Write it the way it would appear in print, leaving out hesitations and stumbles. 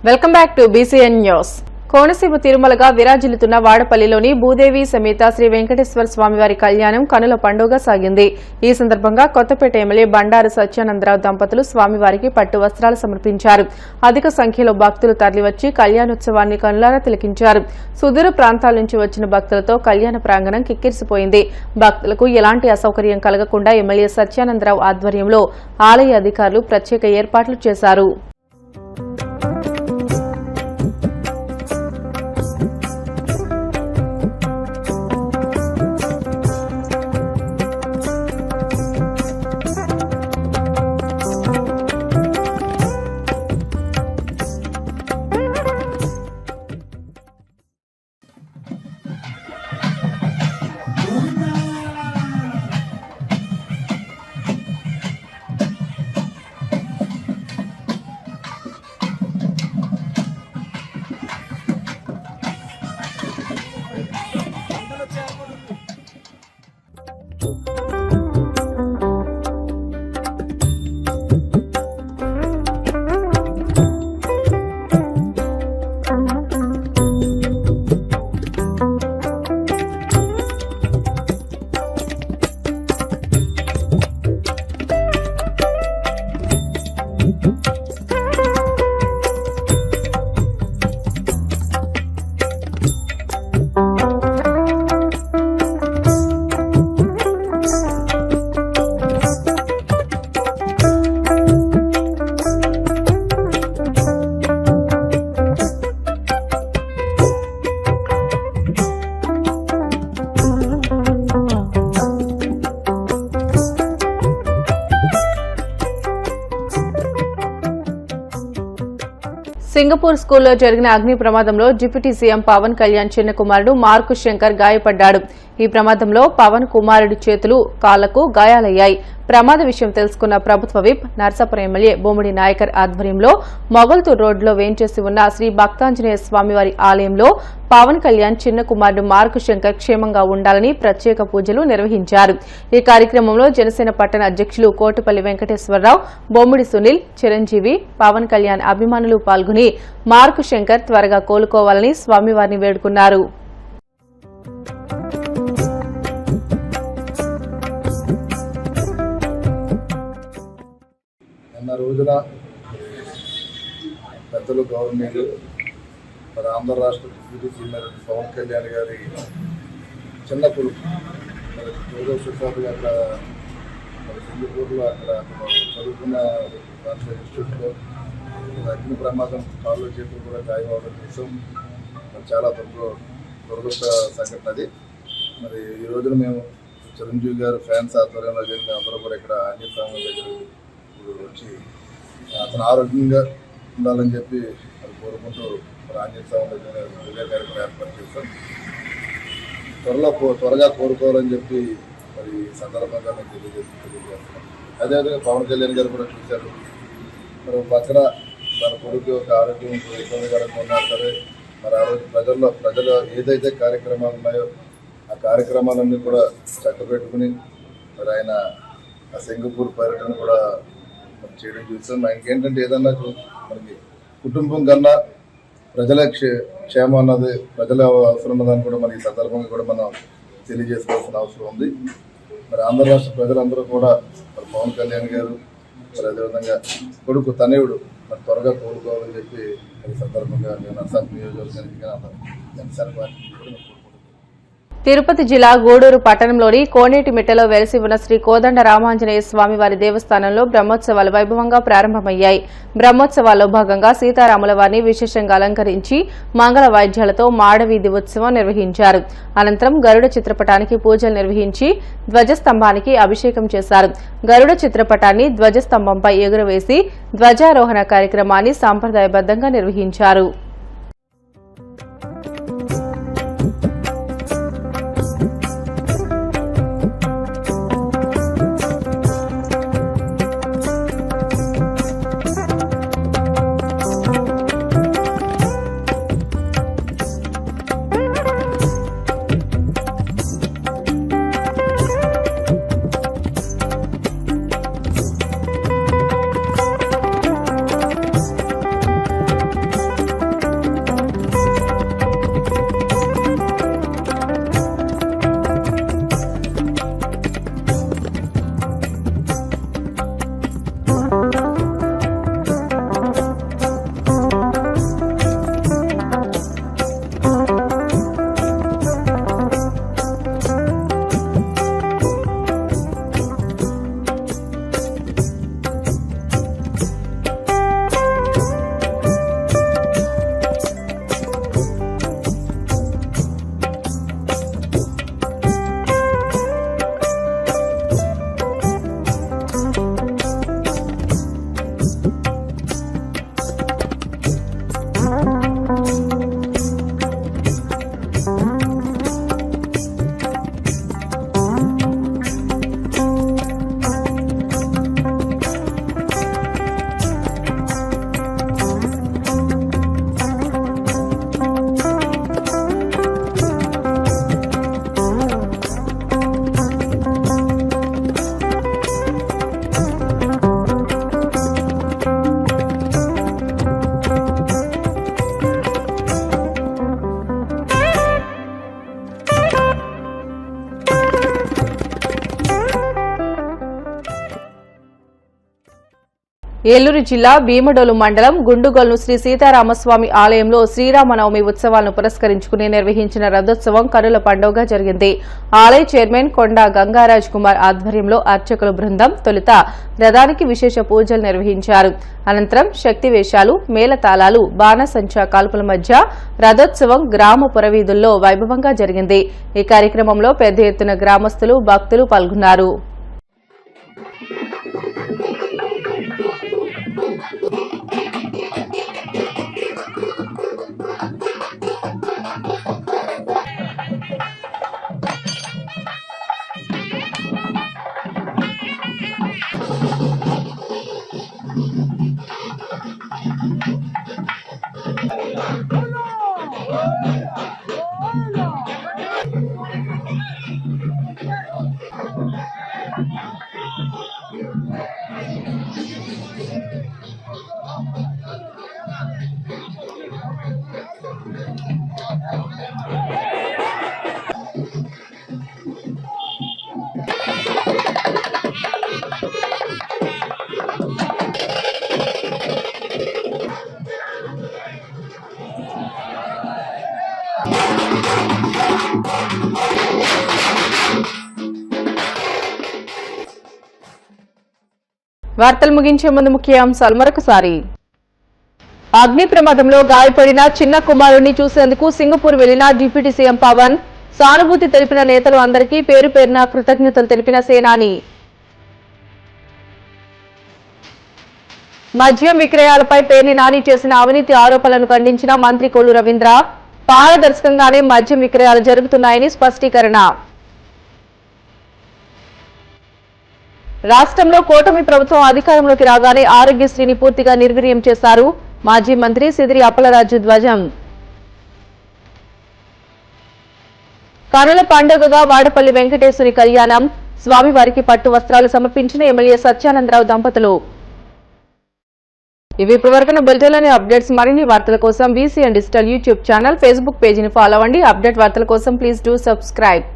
Welcome back to BCN news. Konaseema తిరుమలగా విరాజిల్లుతున్న వాడపల్లిలోని భూదేవి సమేత శ్రీ వెంకటేశ్వర స్వామివారి కళ్యాణం కనుల పండుగ సాగింది. ఈ సందర్భంగా కొత్తపేట ఎమ్మెల్యే బండారు సత్యానందరావు దంపతులు స్వామివారికి పట్టు వస్త్రాలు సమర్పించారు. అధిక సంఖ్యలో భక్తులు తరలివచ్చి కళ్యాణోత్సవాన్ని కనులారా తిలకించారు. సుదూర ప్రాంతాల నుంచి వచ్చిన భక్తులతో కళ్యాణ ప్రాంగణం కిక్కిరిసిపోయింది. భక్తులకు ఎలాంటి అసౌకర్యం కలగకుండా ఎమ్మెల్యే సత్యానందరావు ఆధ్వర్యంలో ఆలయ అధికారులు ప్రత్యేక ఏర్పాట్లు చేశారు. సింగపూర్ స్కూల్లో జరిగిన అగ్ని ప్రమాదంలో డిప్యూటీ సీఎం పవన్ కళ్యాణ్ చిన్న కుమారుడు మార్కు శంకర్ గాయపడ్డాడు. ఈ ప్రమాదంలో పవన్ కుమారుడి చేతులు, కాళ్లకు గాయాలయ్యాయి. ప్రమాద విషయం తెలుసుకున్న ప్రభుత్వ విప్ నర్సాపురం ఎమ్మెల్యే బొమ్మిడి నాయకర్ ఆధ్వర్యంలో మొగల్తూర్ రోడ్డులో వేంచేసి ఉన్న శ్రీ భక్తాంజనేయ స్వామివారి ఆలయంలో పవన్ కళ్యాణ్ చిన్న కుమారుడు మార్కు శంకర్ క్షేమంగా ఉండాలని ప్రత్యేక పూజలు నిర్వహించారు. ఈ కార్యక్రమంలో జనసేన పట్టణ అధ్యక్షులు కోటపల్లి వెంకటేశ్వరరావు, బొమ్మిడి సునీల్, చిరంజీవి, పవన్ కళ్యాణ్ అభిమానులు పాల్గొని మార్కు శంకర్ త్వరగా కోలుకోవాలని స్వామివారిని వేడుకున్నారు. రోజున పెద్దలు గవర్నమెంట్ మరి ఆంధ్ర రాష్ట్ర డిప్యూటీ సీఎం పవన్ కళ్యాణ్ గారి చిన్న కొడుకు మరి జోసెఫ్ సుషాద్ అక్కడ మరి సింగపూర్లో అక్కడ చదువుకున్న దాంట్లో ఇన్స్టిట్యూట్లో అగ్ని ప్రమాదం కాళ్ళు చేతులు కూడా గాయం అవ్వడం చూసాం. చాలా దురదృష్ట సంఘటన అది. మరి ఈ రోజున మేము చిరంజీవి గారు ఫ్యాన్స్ ఆధ్వర్యంలో జరిగిన అందరూ కూడా ఇక్కడ ఆంజనేయ స్వామి దగ్గర వచ్చి అతను ఆరోగ్యంగా ఉండాలని చెప్పి అది కోరుకుంటూ ఆంజనేయ స్వామి దగ్గర పూజా కార్యక్రమం ఏర్పాటు చేస్తాం. త్వరగా కోరుకోవాలని చెప్పి మరి సందర్భంగా మేము తెలియజేస్తున్నాం. అదేవిధంగా పవన్ కళ్యాణ్ గారు కూడా చూశారు. మరి పక్కన తన కొడుకు ఒక ఆరోగ్యం ఇబ్బందికరంగా ఉన్నా సరే మరి ఆ రోజు ప్రజలు ఏదైతే కార్యక్రమాలు ఉన్నాయో ఆ కార్యక్రమాలన్నీ కూడా చక్కబెట్టుకుని మరి ఆయన ఆ సింగపూర్ పర్యటన కూడా చేయడం చూస్తాం. ఇంకేంటంటే ఏదన్నా మనకి కుటుంబం కన్నా ప్రజల క్షేమం అన్నది ప్రజల అవసరం ఉన్నదాన్ని కూడా మన ఈ సందర్భంగా కూడా మనం తెలియజేసుకోవాల్సిన అవసరం ఉంది. మరి ఆంధ్ర రాష్ట్ర ప్రజలందరూ కూడా మరి పవన్ కళ్యాణ్ గారు మరి అదేవిధంగా కొడుకు తనయుడు మరి త్వరగా కోలుకోవాలని చెప్పి ఈ సందర్భంగా నేను నర్సాపురం నియోజకవర్గానికి జనసేన పార్టీ కూడా తిరుపతి జిల్లా గూడూరు పట్టణంలోని కోనేటిమిట్టలో వెలిసి ఉన్న శ్రీ కోదండ రామాంజనేయ స్వామివారి దేవస్థానంలో బ్రహ్మోత్సవాలు వైభవంగా ప్రారంభమయ్యాయి. బ్రహ్మోత్సవాల్లో భాగంగా సీతారాముల వారిని విశేషంగా అలంకరించి మంగళ వాయిద్యాలతో మాడవీధి ఉత్సవం నిర్వహించారు. అనంతరం గరుడ చిత్రపటానికి పూజలు నిర్వహించి ధ్వజస్తంభానికి అభిషేకం చేశారు. గరుడ చిత్రపటాన్ని ధ్వజస్తంభంపై ఎగురవేసి ధ్వజారోహణ కార్యక్రమాన్ని సాంప్రదాయబద్దంగా నిర్వహించారు. ఏలూరు జిల్లా భీమడోలు మండలం గుండుగొల్లు శ్రీ సీతారామస్వామి ఆలయంలో శ్రీరామనవమి ఉత్సవాలను పురస్కరించుకుని నిర్వహించిన రథోత్సవం కనుల పండుగగా జరిగింది. ఆలయ చైర్మన్ కొండా గంగారాజ్ కుమార్ ఆధ్వర్యంలో అర్చకుల బృందం తొలుత రథానికి విశేష పూజలు నిర్వహించారు. అనంతరం శక్తి వేషాలు, మేళతాళాలు, బాణసంచా కాల్పుల మధ్య రథోత్సవం గ్రామ పురవీధుల్లో వైభవంగా జరిగింది. ఈ కార్యక్రమంలో పెద్ద ఎత్తున గ్రామస్తులు, భక్తులు పాల్గొన్నారు. వార్తలు ముగించే ముందు ముఖ్యాంశాలు మరొకసారి. అగ్ని ప్రమాదంలో గాయపడిన చిన్న కుమారుడిని చూసేందుకు సింగపూర్ వెళ్లిన డిప్యూటీ సీఎం పవన్. సానుభూతి తెలిపిన నేతలు అందరికీ పేరు పేరున కృతజ్ఞతలు తెలిపిన సేనాని. మద్యం విక్రయాలపై పేర్ని నాని చేసిన అవినీతి ఆరోపణలను ఖండించిన మంత్రి కొల్లు రవీంద్ర. పారదర్శకంగానే మద్యం విక్రయాలు జరుగుతున్నాయని స్పష్టీకరణ. రాష్ట్రంలో కూటమి ప్రభుత్వం అధికారంలోకి రాగానే ఆరోగ్యశ్రీని పూర్తిగా నిర్వీర్యం చేశారు. మాజీ మంత్రి సిదిరి అప్పలరాజు ధ్వజం. కనుల పండుగగా వాడపల్లి వెంకటేశ్వరి కళ్యాణం. స్వామివారికి పట్టు వస్త్రాలు సమర్పించిన ఎమ్మెల్యే సత్యానందరావు దంపతులు. ఇవి ఇప్పటివరకు బులెటిన్లోని అప్డేట్స్. మరిన్ని వార్తల కోసం VCN digital YouTube channel, Facebook పేజీని ఫాలో అవ్వండి. అప్డేట్ వార్తల కోసం ప్లీజ్ డూ సబ్స్క్రైబ్.